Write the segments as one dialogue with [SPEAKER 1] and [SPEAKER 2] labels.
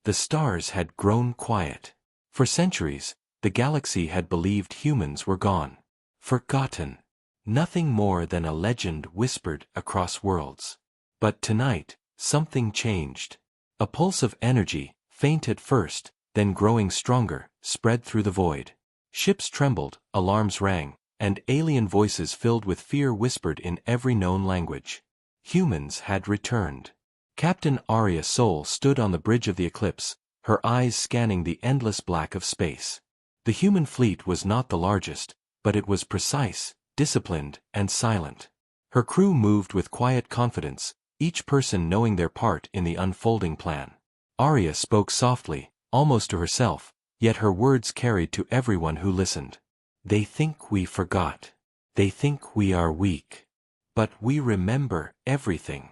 [SPEAKER 1] The stars had grown quiet. For centuries, the galaxy had believed humans were gone. Forgotten. Nothing more than a legend whispered across worlds. But tonight, something changed. A pulse of energy, faint at first, then growing stronger, spread through the void. Ships trembled, alarms rang, and alien voices filled with fear whispered in every known language. Humans had returned. Captain Arya Sol stood on the bridge of the eclipse, her eyes scanning the endless black of space. The human fleet was not the largest, but it was precise, disciplined, and silent. Her crew moved with quiet confidence, each person knowing their part in the unfolding plan. Arya spoke softly, almost to herself, yet her words carried to everyone who listened. They think we forgot. They think we are weak. But we remember everything.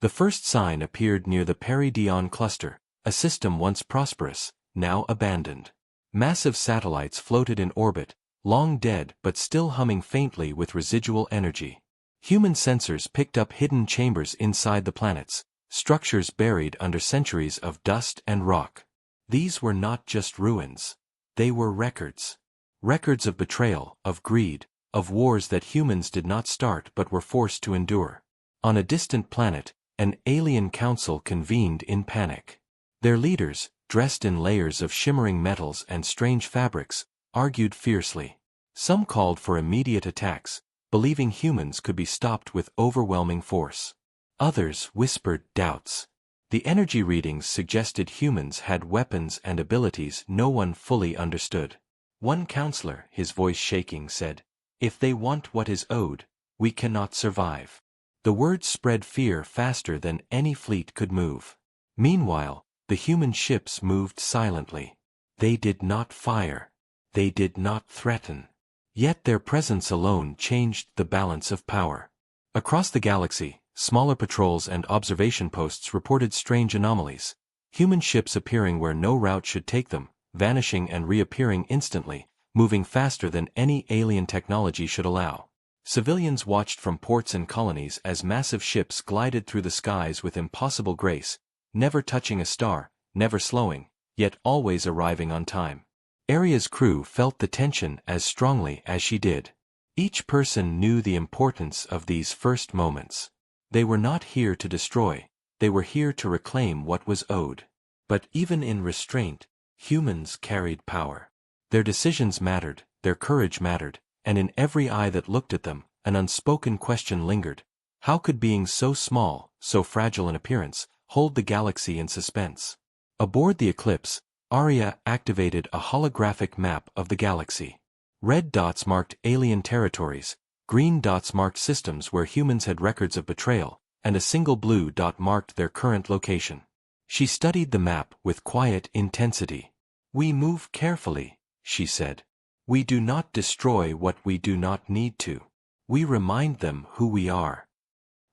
[SPEAKER 1] The first sign appeared near the Peridion cluster, a system once prosperous, now abandoned. Massive satellites floated in orbit, long dead but still humming faintly with residual energy. Human sensors picked up hidden chambers inside the planets, structures buried under centuries of dust and rock. These were not just ruins. They were records. Records of betrayal, of greed, of wars that humans did not start but were forced to endure. On a distant planet, an alien council convened in panic. Their leaders, dressed in layers of shimmering metals and strange fabrics, argued fiercely. Some called for immediate attacks, believing humans could be stopped with overwhelming force. Others whispered doubts. The energy readings suggested humans had weapons and abilities no one fully understood. One counselor, his voice shaking, said, "If they want what is owed, we cannot survive." The words spread fear faster than any fleet could move. Meanwhile, the human ships moved silently. They did not fire. They did not threaten. Yet their presence alone changed the balance of power. Across the galaxy, smaller patrols and observation posts reported strange anomalies. Human ships appearing where no route should take them, vanishing and reappearing instantly, moving faster than any alien technology should allow. Civilians watched from ports and colonies as massive ships glided through the skies with impossible grace, never touching a star, never slowing, yet always arriving on time. Arya's crew felt the tension as strongly as she did. Each person knew the importance of these first moments. They were not here to destroy, they were here to reclaim what was owed. But even in restraint, humans carried power. Their decisions mattered, their courage mattered, and in every eye that looked at them, an unspoken question lingered. How could beings so small, so fragile in appearance, hold the galaxy in suspense? Aboard the Eclipse, Arya activated a holographic map of the galaxy. Red dots marked alien territories, green dots marked systems where humans had records of betrayal, and a single blue dot marked their current location. She studied the map with quiet intensity. "We move carefully," she said. "We do not destroy what we do not need to. We remind them who we are."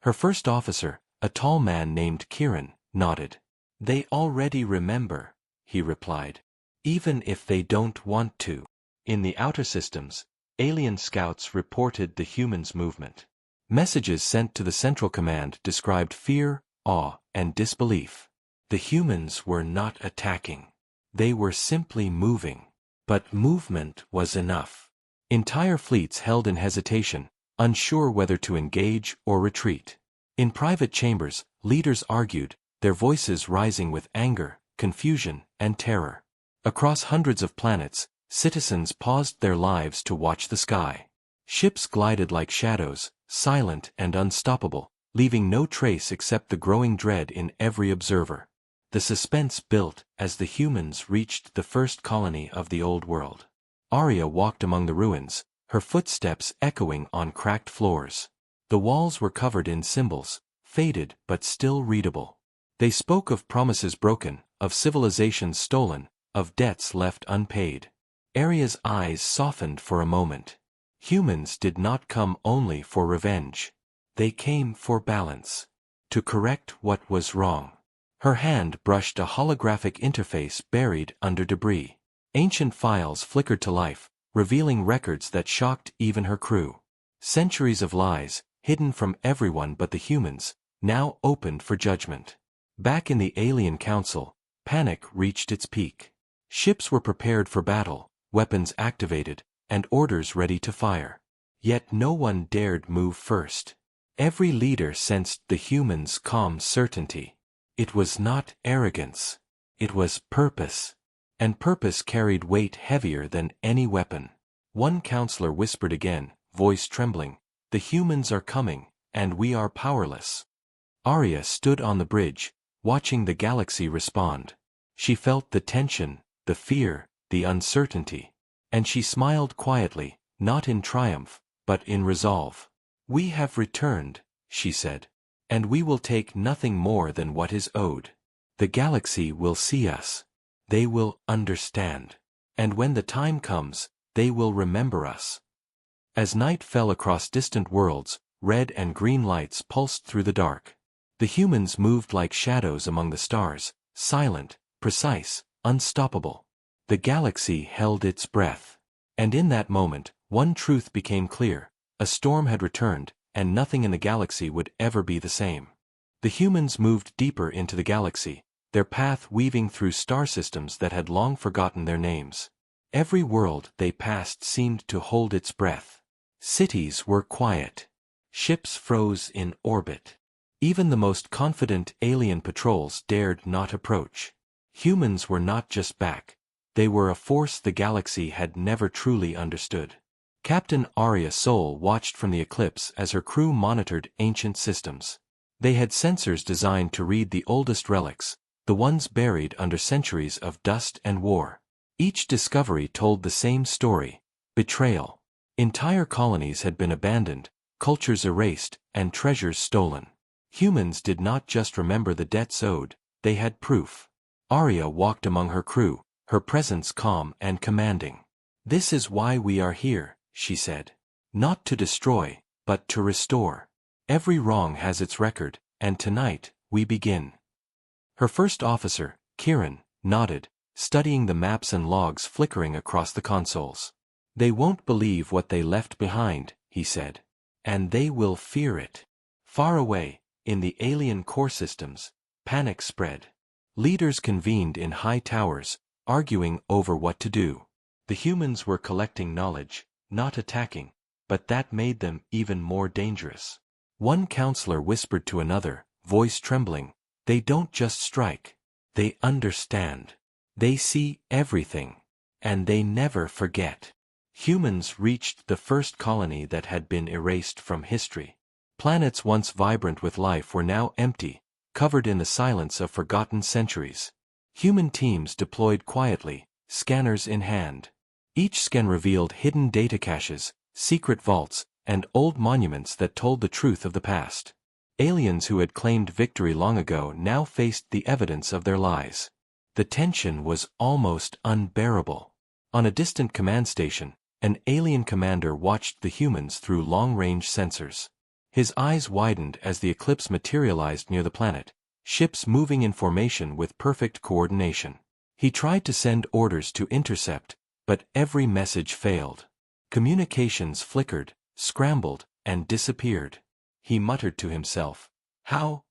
[SPEAKER 1] Her first officer, a tall man named Kieran, nodded. "They already remember," he replied. "Even if they don't want to." In the outer systems, alien scouts reported the humans' movement. Messages sent to the Central Command described fear, awe, and disbelief. The humans were not attacking. They were simply moving. But movement was enough. Entire fleets held in hesitation, unsure whether to engage or retreat. In private chambers, leaders argued, their voices rising with anger, confusion, and terror. Across hundreds of planets, citizens paused their lives to watch the sky. Ships glided like shadows, silent and unstoppable, leaving no trace except the growing dread in every observer. The suspense built as the humans reached the first colony of the old world. Arya walked among the ruins, her footsteps echoing on cracked floors. The walls were covered in symbols, faded but still readable. They spoke of promises broken, of civilizations stolen, of debts left unpaid. Arya's eyes softened for a moment. Humans did not come only for revenge. They came for balance. To correct what was wrong. Her hand brushed a holographic interface buried under debris. Ancient files flickered to life, revealing records that shocked even her crew. Centuries of lies, hidden from everyone but the humans, now opened for judgment. Back in the Alien Council, Panic reached its peak. Ships were prepared for battle, weapons activated, and orders ready to fire. Yet no one dared move first. Every leader sensed the humans' calm certainty. It was not arrogance. It was purpose. And purpose carried weight heavier than any weapon. One counselor whispered again, voice trembling, "The humans are coming, and we are powerless." Arya stood on the bridge, watching the galaxy respond. She felt the tension, the fear, the uncertainty. And she smiled quietly, not in triumph, but in resolve. "We have returned," she said. "And we will take nothing more than what is owed. The galaxy will see us. They will understand. And when the time comes, they will remember us." As night fell across distant worlds, red and green lights pulsed through the dark. The humans moved like shadows among the stars, silent, precise, unstoppable. The galaxy held its breath. And in that moment, one truth became clear: a storm had returned, and nothing in the galaxy would ever be the same. The humans moved deeper into the galaxy, their path weaving through star systems that had long forgotten their names. Every world they passed seemed to hold its breath. Cities were quiet. Ships froze in orbit. Even the most confident alien patrols dared not approach. Humans were not just back. They were a force the galaxy had never truly understood. Captain Arya Sol watched from the eclipse as her crew monitored ancient systems. They had sensors designed to read the oldest relics, the ones buried under centuries of dust and war. Each discovery told the same story: betrayal. Entire colonies had been abandoned, cultures erased, and treasures stolen. Humans did not just remember the debts owed, they had proof. Arya walked among her crew, her presence calm and commanding. "This is why we are here," she said. "Not to destroy, but to restore. Every wrong has its record, and tonight, we begin." Her first officer, Kieran, nodded, studying the maps and logs flickering across the consoles. "They won't believe what they left behind," he said. "And they will fear it." Far away, in the alien core systems, panic spread. Leaders convened in high towers, arguing over what to do. The humans were collecting knowledge, not attacking, but that made them even more dangerous. One counselor whispered to another, voice trembling, "They don't just strike. They understand. They see everything. And they never forget." Humans reached the first colony that had been erased from history. Planets once vibrant with life were now empty, covered in the silence of forgotten centuries. Human teams deployed quietly, scanners in hand. Each scan revealed hidden data caches, secret vaults, and old monuments that told the truth of the past. Aliens who had claimed victory long ago now faced the evidence of their lies. The tension was almost unbearable. On a distant command station, an alien commander watched the humans through long-range sensors. His eyes widened as the eclipse materialized near the planet, ships moving in formation with perfect coordination. He tried to send orders to intercept, but every message failed. Communications flickered, scrambled, and disappeared. He muttered to himself, How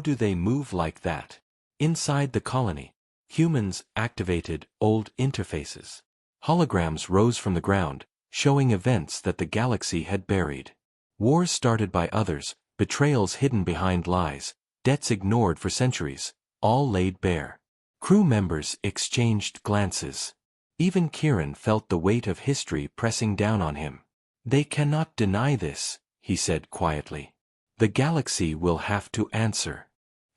[SPEAKER 1] do they move like that?" Inside the colony, humans activated old interfaces. Holograms rose from the ground, showing events that the galaxy had buried. Wars started by others, betrayals hidden behind lies, debts ignored for centuries, all laid bare. Crew members exchanged glances. Even Kieran felt the weight of history pressing down on him. "They cannot deny this," he said quietly. "The galaxy will have to answer."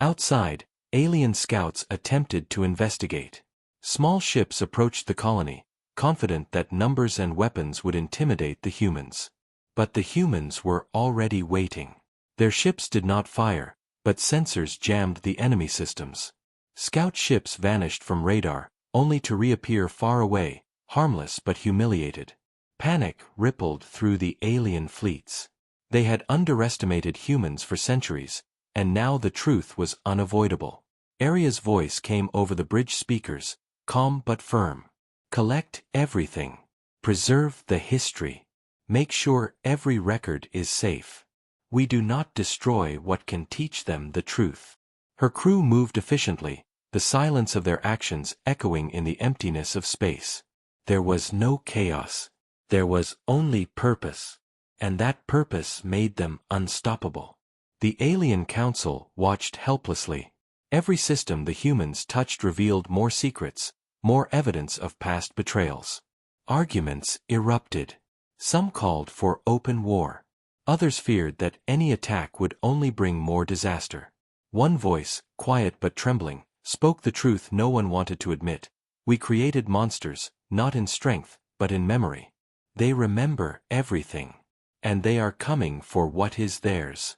[SPEAKER 1] Outside, alien scouts attempted to investigate. Small ships approached the colony, confident that numbers and weapons would intimidate the humans. But the humans were already waiting. Their ships did not fire, but sensors jammed the enemy systems. Scout ships vanished from radar, only to reappear far away, harmless but humiliated. Panic rippled through the alien fleets. They had underestimated humans for centuries, and now the truth was unavoidable. Arya's voice came over the bridge speakers, calm but firm. "Collect everything. Preserve the history. Make sure every record is safe. We do not destroy what can teach them the truth." Her crew moved efficiently, the silence of their actions echoing in the emptiness of space. There was no chaos. There was only purpose. And that purpose made them unstoppable. The alien council watched helplessly. Every system the humans touched revealed more secrets, more evidence of past betrayals. Arguments erupted. Some called for open war. Others feared that any attack would only bring more disaster. One voice, quiet but trembling, spoke the truth no one wanted to admit. We created monsters, not in strength, but in memory. They remember everything. And they are coming for what is theirs.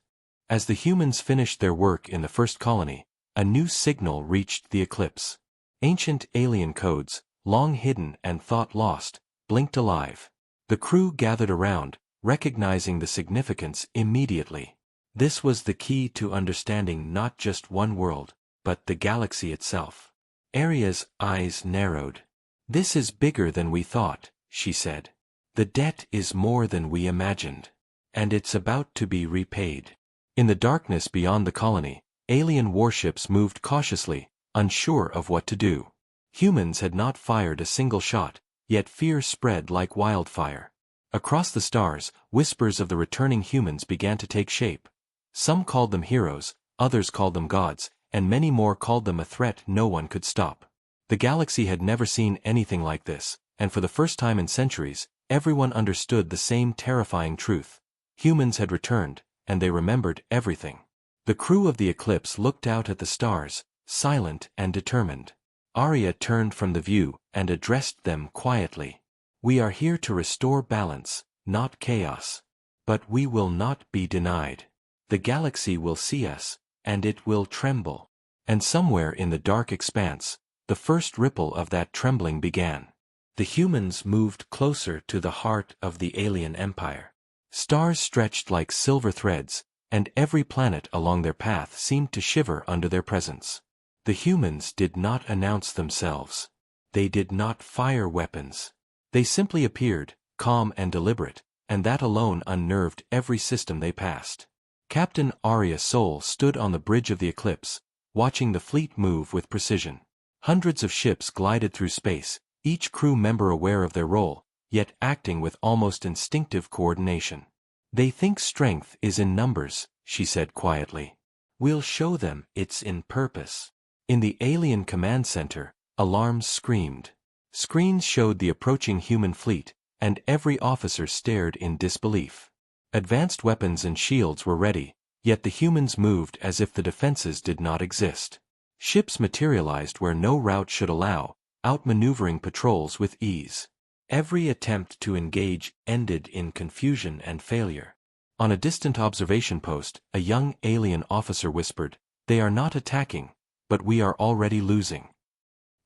[SPEAKER 1] As the humans finished their work in the first colony, a new signal reached the eclipse. Ancient alien codes, long hidden and thought lost, blinked alive. The crew gathered around, recognizing the significance immediately. This was the key to understanding not just one world, but the galaxy itself. Aria's eyes narrowed. "This is bigger than we thought," she said. "The debt is more than we imagined. And it's about to be repaid." In the darkness beyond the colony, alien warships moved cautiously, unsure of what to do. Humans had not fired a single shot, yet fear spread like wildfire. Across the stars, whispers of the returning humans began to take shape. Some called them heroes, others called them gods, and many more called them a threat no one could stop. The galaxy had never seen anything like this, and for the first time in centuries, everyone understood the same terrifying truth. Humans had returned, and they remembered everything. The crew of the Eclipse looked out at the stars, silent and determined. Aria turned from the view and addressed them quietly. "We are here to restore balance, not chaos. But we will not be denied. The galaxy will see us, and it will tremble." And somewhere in the dark expanse, the first ripple of that trembling began. The humans moved closer to the heart of the alien empire. Stars stretched like silver threads, and every planet along their path seemed to shiver under their presence. The humans did not announce themselves. They did not fire weapons. They simply appeared, calm and deliberate, and that alone unnerved every system they passed. Captain Aria Sol stood on the bridge of the Eclipse, watching the fleet move with precision. Hundreds of ships glided through space, each crew member aware of their role, yet acting with almost instinctive coordination. "They think strength is in numbers," she said quietly. "We'll show them it's in purpose." In the alien command center, alarms screamed. Screens showed the approaching human fleet, and every officer stared in disbelief. Advanced weapons and shields were ready, yet the humans moved as if the defenses did not exist. Ships materialized where no route should allow, outmaneuvering patrols with ease. Every attempt to engage ended in confusion and failure. On a distant observation post, a young alien officer whispered, "They are not attacking, but we are already losing."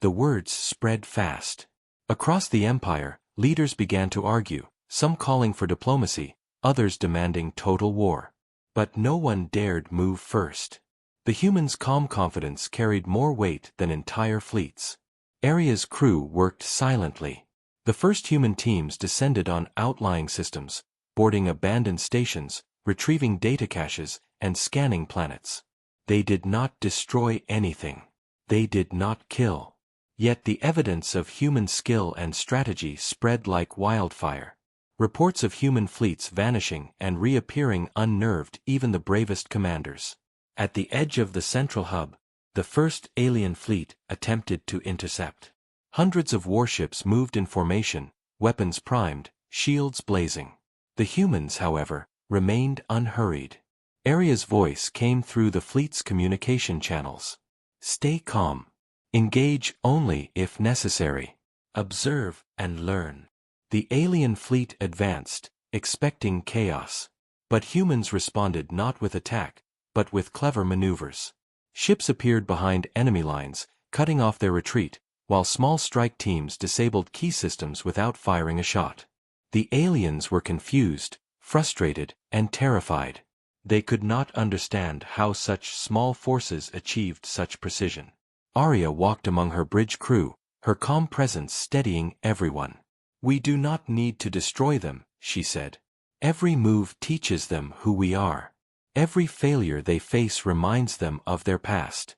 [SPEAKER 1] The words spread fast. Across the empire, leaders began to argue, some calling for diplomacy, others demanding total war. But no one dared move first. The humans' calm confidence carried more weight than entire fleets. Aria's crew worked silently. The first human teams descended on outlying systems, boarding abandoned stations, retrieving data caches, and scanning planets. They did not destroy anything. They did not kill. Yet the evidence of human skill and strategy spread like wildfire. Reports of human fleets vanishing and reappearing unnerved even the bravest commanders. At the edge of the central hub, the first alien fleet attempted to intercept. Hundreds of warships moved in formation, weapons primed, shields blazing. The humans, however, remained unhurried. Aria's voice came through the fleet's communication channels. "Stay calm. Engage only if necessary. Observe and learn." The alien fleet advanced, expecting chaos. But humans responded not with attack, but with clever maneuvers. Ships appeared behind enemy lines, cutting off their retreat, while small strike teams disabled key systems without firing a shot. The aliens were confused, frustrated, and terrified. They could not understand how such small forces achieved such precision. Aria walked among her bridge crew, her calm presence steadying everyone. "We do not need to destroy them," she said. "Every move teaches them who we are. Every failure they face reminds them of their past."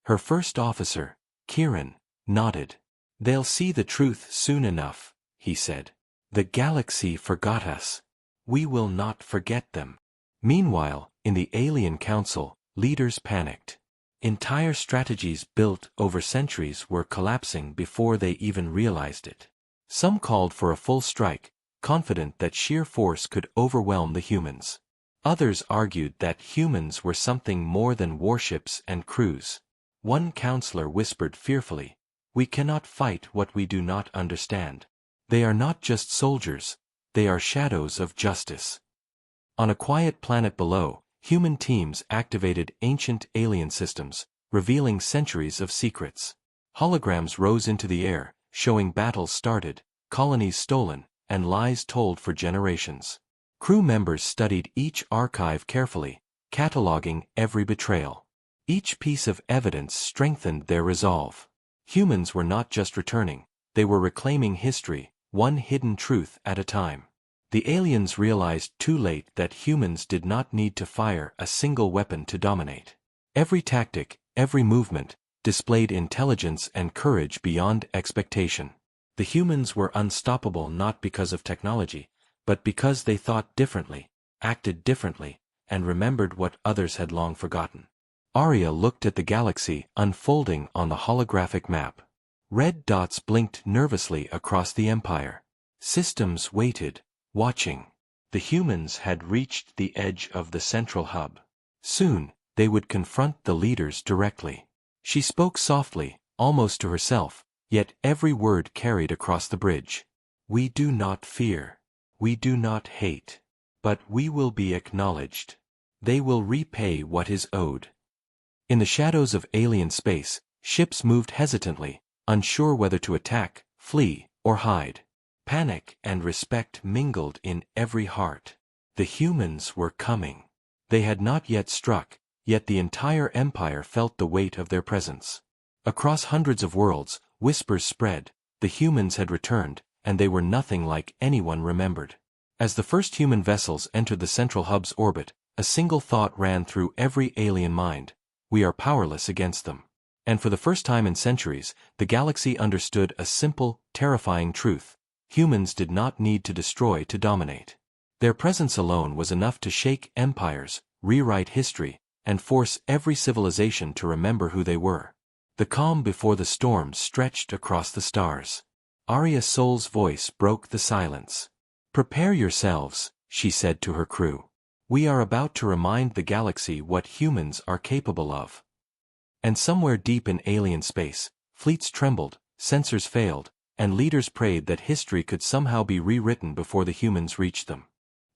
[SPEAKER 1] Her first officer, Kieran, nodded. "They'll see the truth soon enough," he said. "The galaxy forgot us. We will not forget them." Meanwhile, in the Alien Council, leaders panicked. Entire strategies built over centuries were collapsing before they even realized it. Some called for a full strike, confident that sheer force could overwhelm the humans. Others argued that humans were something more than warships and crews. One counselor whispered fearfully, "We cannot fight what we do not understand. They are not just soldiers, they are shadows of justice." On a quiet planet below, human teams activated ancient alien systems, revealing centuries of secrets. Holograms rose into the air, showing battles started, colonies stolen, and lies told for generations. Crew members studied each archive carefully, cataloging every betrayal. Each piece of evidence strengthened their resolve. Humans were not just returning, they were reclaiming history, one hidden truth at a time. The aliens realized too late that humans did not need to fire a single weapon to dominate. Every tactic, every movement, displayed intelligence and courage beyond expectation. The humans were unstoppable not because of technology, but because they thought differently, acted differently, and remembered what others had long forgotten. Arya looked at the galaxy unfolding on the holographic map. Red dots blinked nervously across the Empire. Systems waited, watching. The humans had reached the edge of the central hub. Soon, they would confront the leaders directly. She spoke softly, almost to herself, yet every word carried across the bridge. "We do not fear. We do not hate. But we will be acknowledged. They will repay what is owed." In the shadows of alien space, ships moved hesitantly, unsure whether to attack, flee, or hide. Panic and respect mingled in every heart. The humans were coming. They had not yet struck, yet the entire empire felt the weight of their presence. Across hundreds of worlds, whispers spread, the humans had returned, and they were nothing like anyone remembered. As the first human vessels entered the central hub's orbit, a single thought ran through every alien mind: we are powerless against them. And for the first time in centuries, the galaxy understood a simple, terrifying truth: humans did not need to destroy to dominate. Their presence alone was enough to shake empires, rewrite history, and force every civilization to remember who they were. The calm before the storm stretched across the stars. Arya Sol's voice broke the silence. "Prepare yourselves," she said to her crew. "We are about to remind the galaxy what humans are capable of." And somewhere deep in alien space, fleets trembled, sensors failed, and leaders prayed that history could somehow be rewritten before the humans reached them.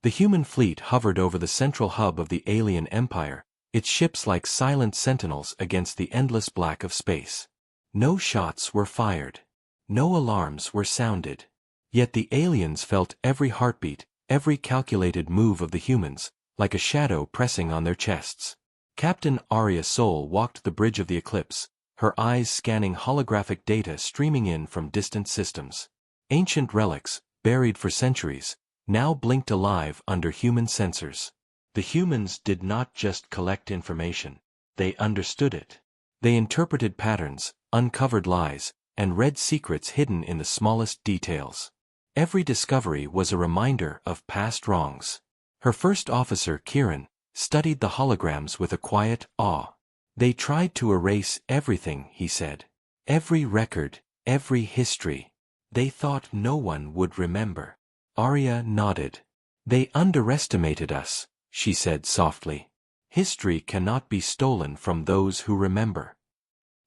[SPEAKER 1] The human fleet hovered over the central hub of the alien empire, its ships like silent sentinels against the endless black of space. No shots were fired. No alarms were sounded. Yet the aliens felt every heartbeat, every calculated move of the humans, like a shadow pressing on their chests. Captain Arya Sol walked the bridge of the eclipse, her eyes scanning holographic data streaming in from distant systems. Ancient relics, buried for centuries, now blinked alive under human sensors. The humans did not just collect information, they understood it. They interpreted patterns, uncovered lies, and read secrets hidden in the smallest details. Every discovery was a reminder of past wrongs. Her first officer, Kieran, studied the holograms with a quiet awe. "They tried to erase everything," he said. "Every record, every history. They thought no one would remember." Arya nodded. "They underestimated us," she said softly. "History cannot be stolen from those who remember."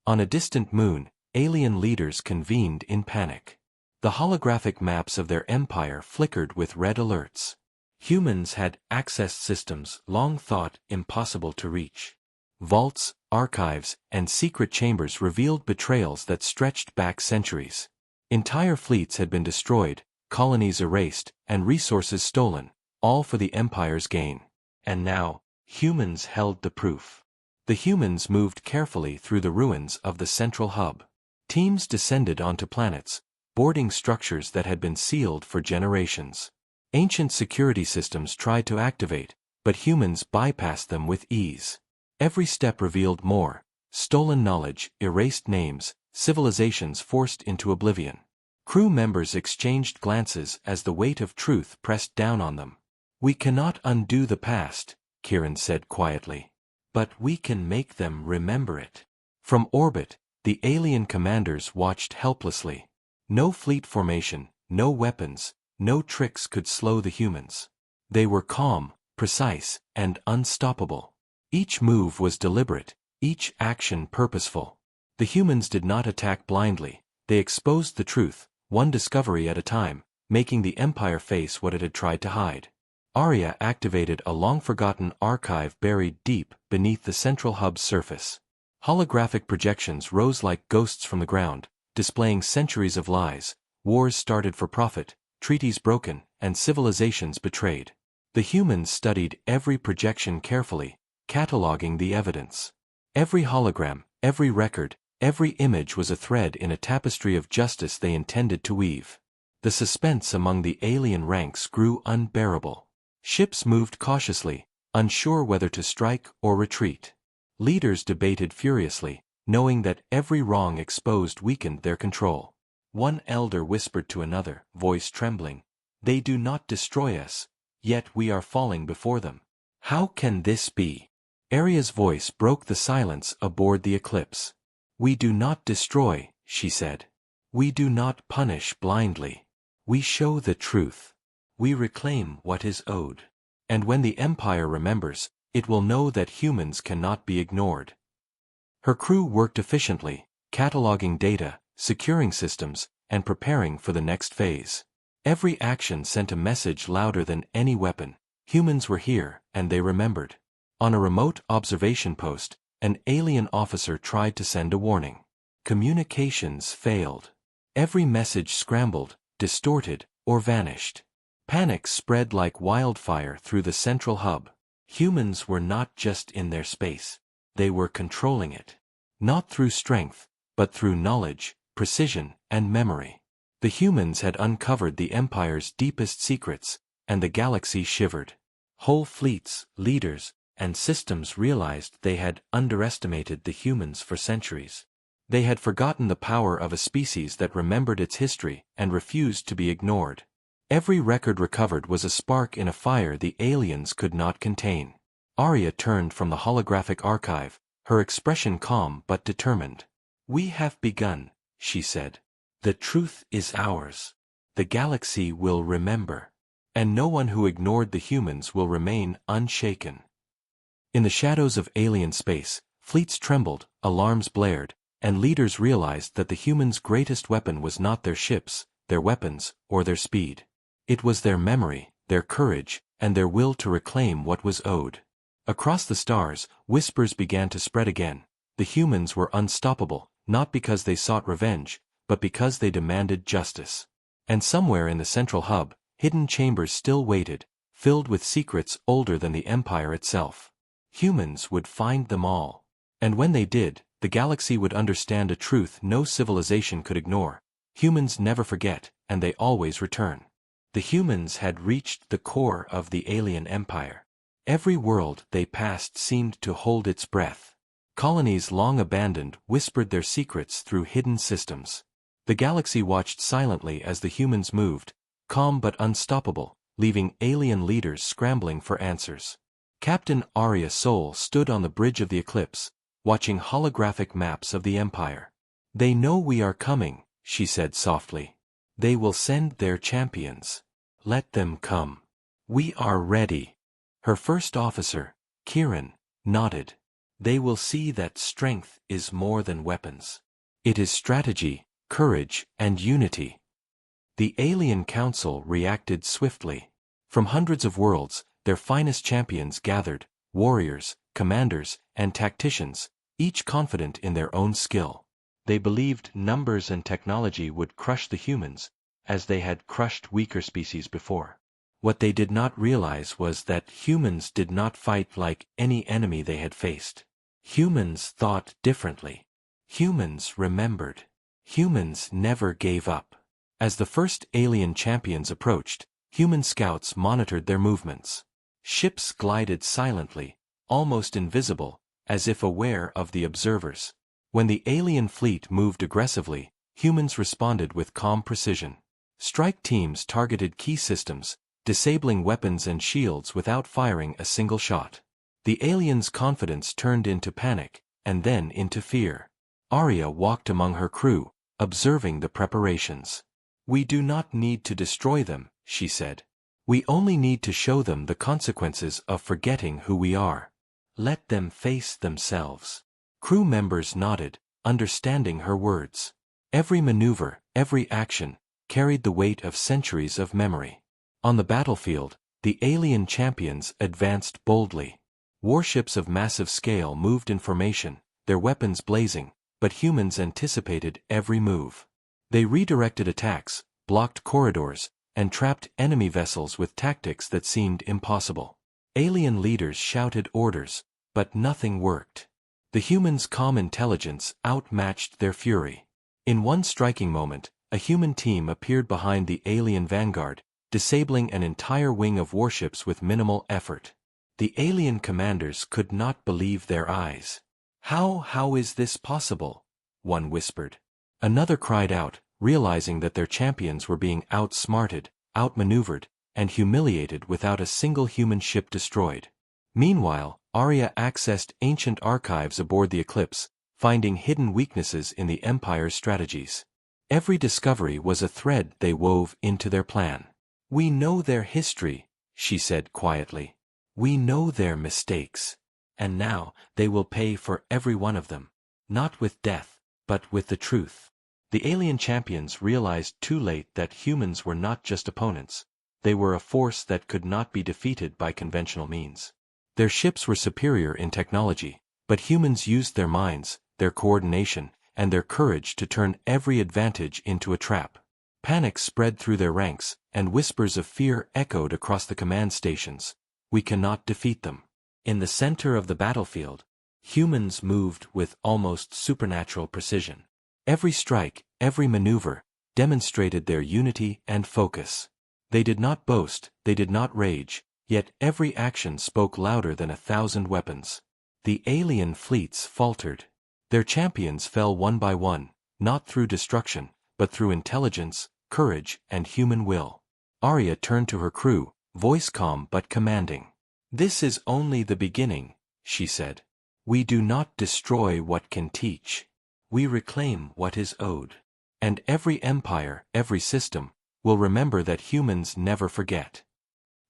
[SPEAKER 1] On a distant moon, alien leaders convened in panic. The holographic maps of their empire flickered with red alerts. Humans had accessed systems long thought impossible to reach. Vaults, archives, and secret chambers revealed betrayals that stretched back centuries. Entire fleets had been destroyed, colonies erased, and resources stolen, all for the Empire's gain. And now, humans held the proof. The humans moved carefully through the ruins of the central hub. Teams descended onto planets, boarding structures that had been sealed for generations. Ancient security systems tried to activate, but humans bypassed them with ease. Every step revealed more: Stolen knowledge, erased names, civilizations forced into oblivion. Crew members exchanged glances as the weight of truth pressed down on them. "We cannot undo the past," Kieran said quietly. "But we can make them remember it." From orbit, the alien commanders watched helplessly. No fleet formation, no weapons, no tricks could slow the humans. They were calm, precise, and unstoppable. Each move was deliberate, each action purposeful. The humans did not attack blindly, they exposed the truth, one discovery at a time, making the Empire face what it had tried to hide. Arya activated a long-forgotten archive buried deep beneath the central hub's surface. Holographic projections rose like ghosts from the ground, displaying centuries of lies, wars started for profit, treaties broken, and civilizations betrayed. The humans studied every projection carefully, cataloging the evidence. Every hologram, every record, every image was a thread in a tapestry of justice they intended to weave. The suspense among the alien ranks grew unbearable. Ships moved cautiously, unsure whether to strike or retreat. Leaders debated furiously, knowing that every wrong exposed weakened their control. One elder whispered to another, voice trembling, "They do not destroy us, yet we are falling before them. How can this be?" Arya's voice broke the silence aboard the Eclipse. "We do not destroy," she said. "We do not punish blindly. We show the truth. We reclaim what is owed. And when the Empire remembers, it will know that humans cannot be ignored." Her crew worked efficiently, cataloging data, securing systems, and preparing for the next phase. Every action sent a message louder than any weapon. Humans were here, and they remembered. On a remote observation post, an alien officer tried to send a warning. Communications failed. Every message scrambled, distorted, or vanished. Panic spread like wildfire through the central hub. Humans were not just in their space. They were controlling it. Not through strength, but through knowledge, precision, and memory. The humans had uncovered the Empire's deepest secrets, and the galaxy shivered. Whole fleets, leaders, and systems realized they had underestimated the humans for centuries. They had forgotten the power of a species that remembered its history and refused to be ignored. Every record recovered was a spark in a fire the aliens could not contain. Arya turned from the holographic archive, her expression calm but determined. "We have begun," she said. "The truth is ours. The galaxy will remember. And no one who ignored the humans will remain unshaken." In the shadows of alien space, fleets trembled, alarms blared, and leaders realized that the humans' greatest weapon was not their ships, their weapons, or their speed. It was their memory, their courage, and their will to reclaim what was owed. Across the stars, whispers began to spread again. The humans were unstoppable, not because they sought revenge, but because they demanded justice. And somewhere in the central hub, hidden chambers still waited, filled with secrets older than the Empire itself. Humans would find them all. And when they did, the galaxy would understand a truth no civilization could ignore. Humans never forget, and they always return. The humans had reached the core of the alien empire. Every world they passed seemed to hold its breath. Colonies long abandoned whispered their secrets through hidden systems. The galaxy watched silently as the humans moved, calm but unstoppable, leaving alien leaders scrambling for answers. Captain Arya Sol stood on the bridge of the Eclipse, watching holographic maps of the Empire. "They know we are coming," she said softly. "They will send their champions. Let them come. We are ready." Her first officer, Kieran, nodded. "They will see that strength is more than weapons. It is strategy, courage, and unity." The Alien Council reacted swiftly. From hundreds of worlds, their finest champions gathered, warriors, commanders, and tacticians, each confident in their own skill. They believed numbers and technology would crush the humans, as they had crushed weaker species before. What they did not realize was that humans did not fight like any enemy they had faced. Humans thought differently. Humans remembered. Humans never gave up. As the first alien champions approached, human scouts monitored their movements. Ships glided silently, almost invisible, as if aware of the observers. When the alien fleet moved aggressively, humans responded with calm precision. Strike teams targeted key systems, disabling weapons and shields without firing a single shot. The aliens' confidence turned into panic, and then into fear. Arya walked among her crew, observing the preparations. "We do not need to destroy them," she said. "We only need to show them the consequences of forgetting who we are. Let them face themselves." Crew members nodded, understanding her words. Every maneuver, every action, carried the weight of centuries of memory. On the battlefield, the alien champions advanced boldly. Warships of massive scale moved in formation, their weapons blazing, but humans anticipated every move. They redirected attacks, blocked corridors, and trapped enemy vessels with tactics that seemed impossible. Alien leaders shouted orders, but nothing worked. The humans' calm intelligence outmatched their fury. In one striking moment, a human team appeared behind the alien vanguard, disabling an entire wing of warships with minimal effort. The alien commanders could not believe their eyes. How is this possible?" one whispered. Another cried out, realizing that their champions were being outsmarted, outmaneuvered, and humiliated without a single human ship destroyed. Meanwhile, Arya accessed ancient archives aboard the Eclipse, finding hidden weaknesses in the Empire's strategies. Every discovery was a thread they wove into their plan. "We know their history," she said quietly. "We know their mistakes. And now, they will pay for every one of them. Not with death, but with the truth." The alien champions realized too late that humans were not just opponents. They were a force that could not be defeated by conventional means. Their ships were superior in technology, but humans used their minds, their coordination, and their courage to turn every advantage into a trap. Panic spread through their ranks, and whispers of fear echoed across the command stations. "We cannot defeat them." In the center of the battlefield, humans moved with almost supernatural precision. Every strike, every maneuver, demonstrated their unity and focus. They did not boast, they did not rage, yet every action spoke louder than 1,000 weapons. The alien fleets faltered. Their champions fell one by one, not through destruction, but through intelligence, courage, and human will. Arya turned to her crew, voice calm but commanding. "This is only the beginning," she said. "We do not destroy what can teach. We reclaim what is owed. And every empire, every system, will remember that humans never forget."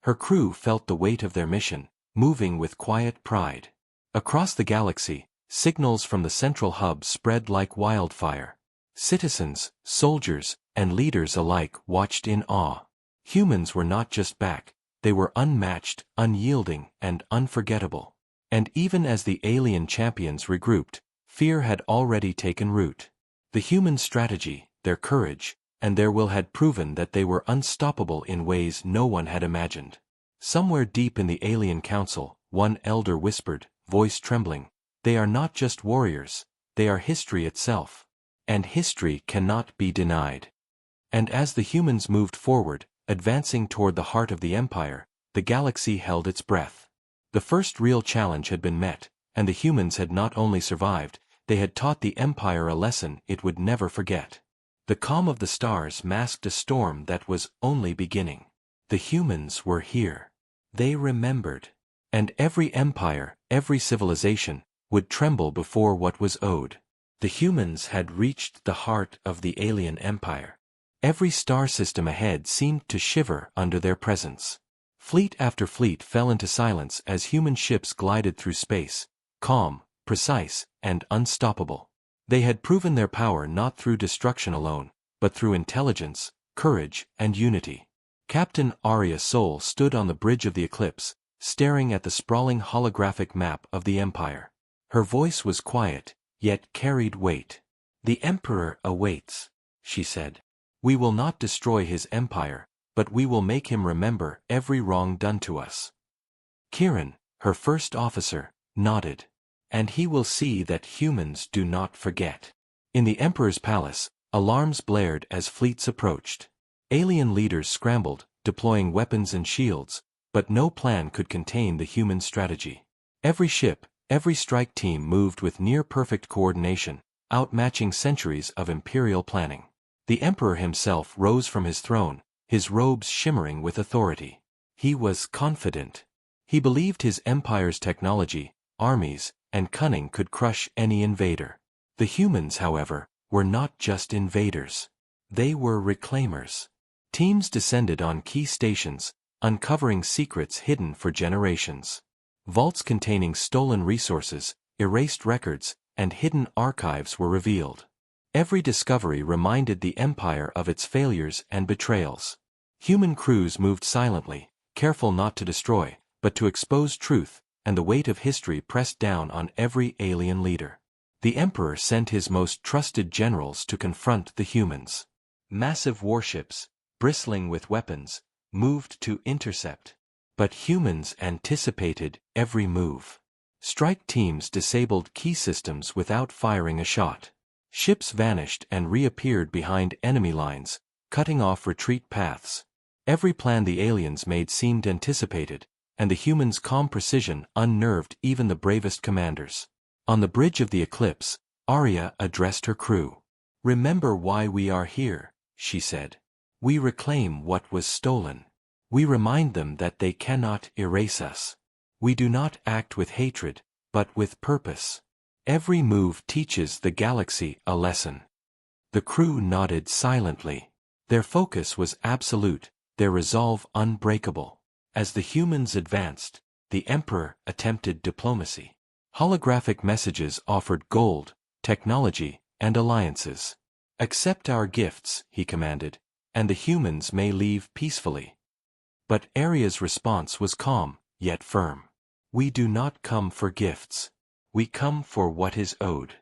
[SPEAKER 1] Her crew felt the weight of their mission, moving with quiet pride. Across the galaxy, signals from the central hub spread like wildfire. Citizens, soldiers, and leaders alike watched in awe. Humans were not just back, they were unmatched, unyielding, and unforgettable. And even as the alien champions regrouped, fear had already taken root. The human strategy, their courage, and their will had proven that they were unstoppable in ways no one had imagined. Somewhere deep in the alien council, one elder whispered, voice trembling, "They are not just warriors, they are history itself. And history cannot be denied." And as the humans moved forward, advancing toward the heart of the Empire, the galaxy held its breath. The first real challenge had been met, and the humans had not only survived, they had taught the Empire a lesson it would never forget. The calm of the stars masked a storm that was only beginning. The humans were here. They remembered. And every empire, every civilization, would tremble before what was owed. The humans had reached the heart of the alien empire. Every star system ahead seemed to shiver under their presence. Fleet after fleet fell into silence as human ships glided through space, calm, precise, and unstoppable. They had proven their power not through destruction alone, but through intelligence, courage, and unity. Captain Arya Sol stood on the bridge of the Eclipse, staring at the sprawling holographic map of the Empire. Her voice was quiet, yet carried weight. "The Emperor awaits," she said. "We will not destroy his empire, but we will make him remember every wrong done to us." Kiran, her first officer, nodded. "And he will see that humans do not forget." In the Emperor's palace, alarms blared as fleets approached. Alien leaders scrambled, deploying weapons and shields, but no plan could contain the human strategy. Every ship, Every strike team moved with near-perfect coordination, outmatching centuries of imperial planning. The emperor himself rose from his throne, his robes shimmering with authority. He was confident. He believed his empire's technology, armies, and cunning could crush any invader. The humans, however, were not just invaders. They were reclaimers. Teams descended on key stations, uncovering secrets hidden for generations. Vaults containing stolen resources, erased records, and hidden archives were revealed. Every discovery reminded the Empire of its failures and betrayals. Human crews moved silently, careful not to destroy, but to expose truth, and the weight of history pressed down on every alien leader. The Emperor sent his most trusted generals to confront the humans. Massive warships, bristling with weapons, moved to intercept. But humans anticipated every move. Strike teams disabled key systems without firing a shot. Ships vanished and reappeared behind enemy lines, cutting off retreat paths. Every plan the aliens made seemed anticipated, and the humans' calm precision unnerved even the bravest commanders. On the bridge of the Eclipse, Arya addressed her crew. "Remember why we are here," she said. "We reclaim what was stolen. We remind them that they cannot erase us. We do not act with hatred, but with purpose. Every move teaches the galaxy a lesson." The crew nodded silently. Their focus was absolute, their resolve unbreakable. As the humans advanced, the Emperor attempted diplomacy. Holographic messages offered gold, technology, and alliances. "Accept our gifts," he commanded, "and the humans may leave peacefully." But Arya's response was calm, yet firm. "We do not come for gifts. We come for what is owed.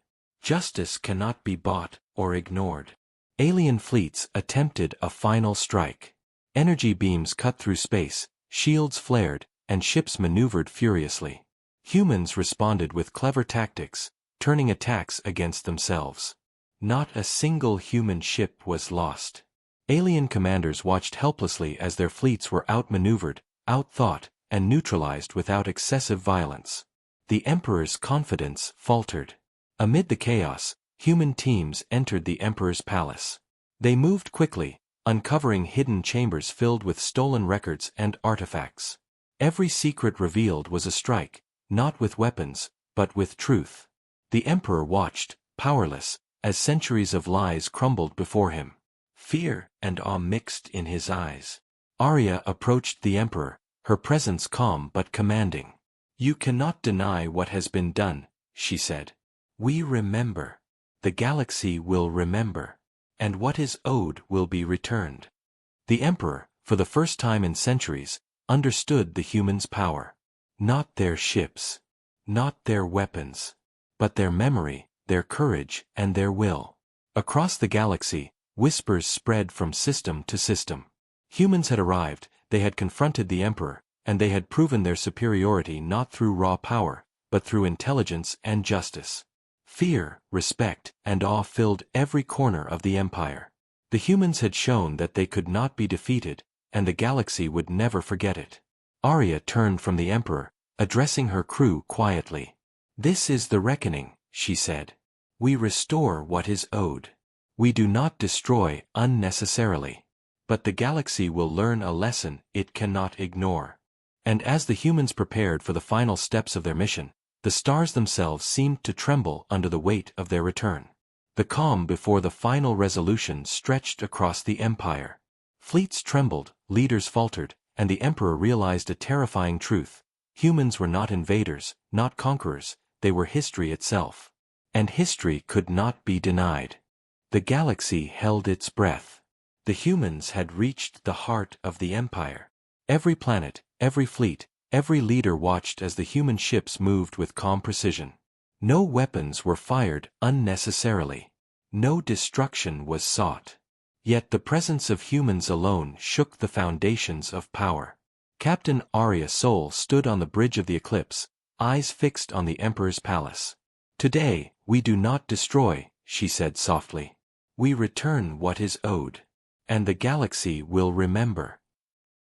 [SPEAKER 1] Justice cannot be bought or ignored." Alien fleets attempted a final strike. Energy beams cut through space, shields flared, and ships maneuvered furiously. Humans responded with clever tactics, turning attacks against themselves. Not a single human ship was lost. Alien commanders watched helplessly as their fleets were outmaneuvered, outthought, and neutralized without excessive violence. The Emperor's confidence faltered. Amid the chaos, human teams entered the Emperor's palace. They moved quickly, uncovering hidden chambers filled with stolen records and artifacts. Every secret revealed was a strike, not with weapons, but with truth. The Emperor watched, powerless, as centuries of lies crumbled before him. Fear and awe mixed in his eyes. Arya approached the Emperor, her presence calm but commanding. "You cannot deny what has been done," she said. "We remember. The galaxy will remember. And what is owed will be returned." The Emperor, for the first time in centuries, understood the humans' power. Not their ships. Not their weapons. But their memory, their courage, and their will. Across the galaxy, whispers spread from system to system. Humans had arrived, they had confronted the Emperor, and they had proven their superiority not through raw power, but through intelligence and justice. Fear, respect, and awe filled every corner of the Empire. The humans had shown that they could not be defeated, and the galaxy would never forget it. Arya turned from the Emperor, addressing her crew quietly. "This is the reckoning," she said. "We restore what is owed. We do not destroy unnecessarily. But the galaxy will learn a lesson it cannot ignore." And as the humans prepared for the final steps of their mission, the stars themselves seemed to tremble under the weight of their return. The calm before the final resolution stretched across the Empire. Fleets trembled, leaders faltered, and the Emperor realized a terrifying truth. Humans were not invaders, not conquerors, they were history itself. And history could not be denied. The galaxy held its breath. The humans had reached the heart of the Empire. Every planet, every fleet, every leader watched as the human ships moved with calm precision. No weapons were fired unnecessarily. No destruction was sought. Yet the presence of humans alone shook the foundations of power. Captain Arya Sol stood on the bridge of the Eclipse, eyes fixed on the Emperor's palace. "Today, we do not destroy," she said softly. "We return what is owed. And the galaxy will remember."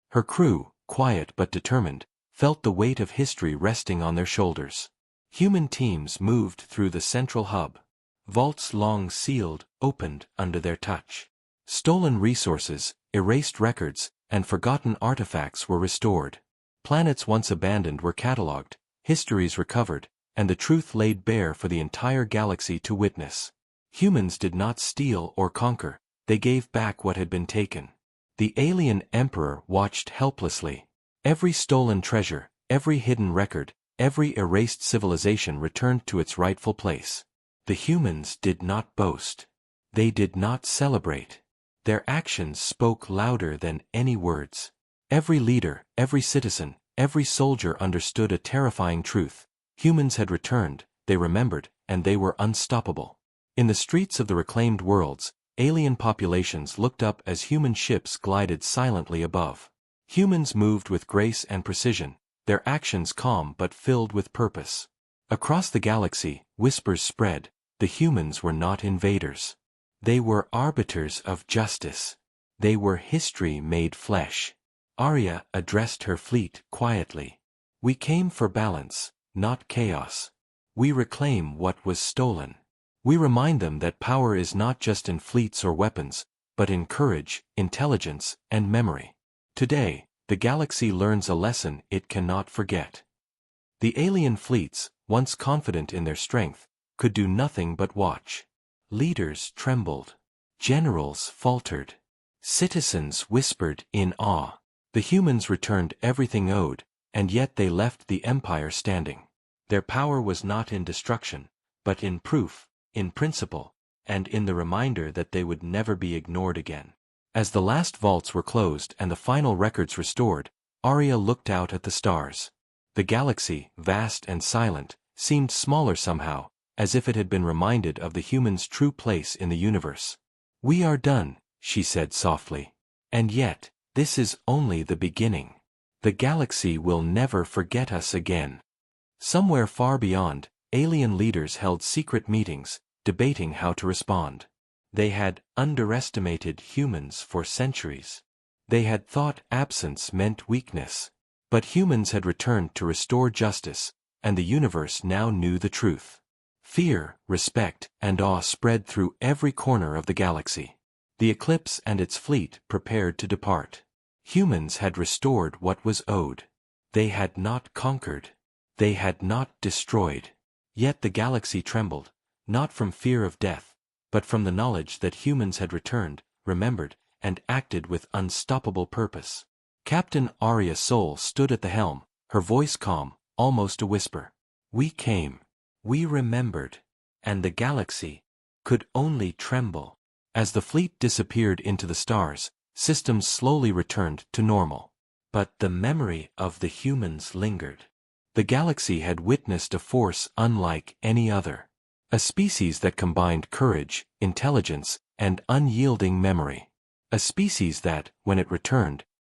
[SPEAKER 1] Her crew, quiet but determined, felt the weight of history resting on their shoulders. Human teams moved through the central hub. Vaults long sealed opened under their touch. Stolen resources, erased records, and forgotten artifacts were restored. Planets once abandoned were catalogued, histories recovered, and the truth laid bare for the entire galaxy to witness. Humans did not steal or conquer, they gave back what had been taken. The alien emperor watched helplessly. Every stolen treasure, every hidden record, every erased civilization returned to its rightful place. The humans did not boast. They did not celebrate. Their actions spoke louder than any words. Every leader, every citizen, every soldier understood a terrifying truth. Humans had returned, they remembered, and they were unstoppable. In the streets of the reclaimed worlds, alien populations looked up as human ships glided silently above. Humans moved with grace and precision, their actions calm but filled with purpose. Across the galaxy, whispers spread, the humans were not invaders. They were arbiters of justice. They were history made flesh. Arya addressed her fleet quietly. We came for balance, not chaos. We reclaim what was stolen. We remind them that power is not just in fleets or weapons, but in courage, intelligence, and memory. Today, the galaxy learns a lesson it cannot forget. The alien fleets, once confident in their strength, could do nothing but watch. Leaders trembled. Generals faltered. Citizens whispered in awe. The humans returned everything owed, and yet they left the empire standing. Their power was not in destruction, but in proof, in principle, and in the reminder that they would never be ignored again. As the last vaults were closed and the final records restored, Arya looked out at the stars. The galaxy, vast and silent, seemed smaller somehow, as if it had been reminded of the humans' true place in the universe. "We are done," she said softly. "And yet, this is only the beginning. The galaxy will never forget us again." Somewhere far beyond, alien leaders held secret meetings, debating how to respond. They had underestimated humans for centuries. They had thought absence meant weakness. But humans had returned to restore justice, and the universe now knew the truth. Fear, respect, and awe spread through every corner of the galaxy. The Eclipse and its fleet prepared to depart. Humans had restored what was owed. They had not conquered. They had not destroyed. Yet the galaxy trembled, not from fear of death, but from the knowledge that humans had returned, remembered, and acted with unstoppable purpose. Captain Arya Sol stood at the helm, her voice calm, almost a whisper. "We came. We remembered." And the galaxy could only tremble. As the fleet disappeared into the stars, systems slowly returned to normal. But the memory of the humans lingered. The galaxy had witnessed a force unlike any other. A species that combined courage, intelligence, and unyielding memory. A species that, when it returned,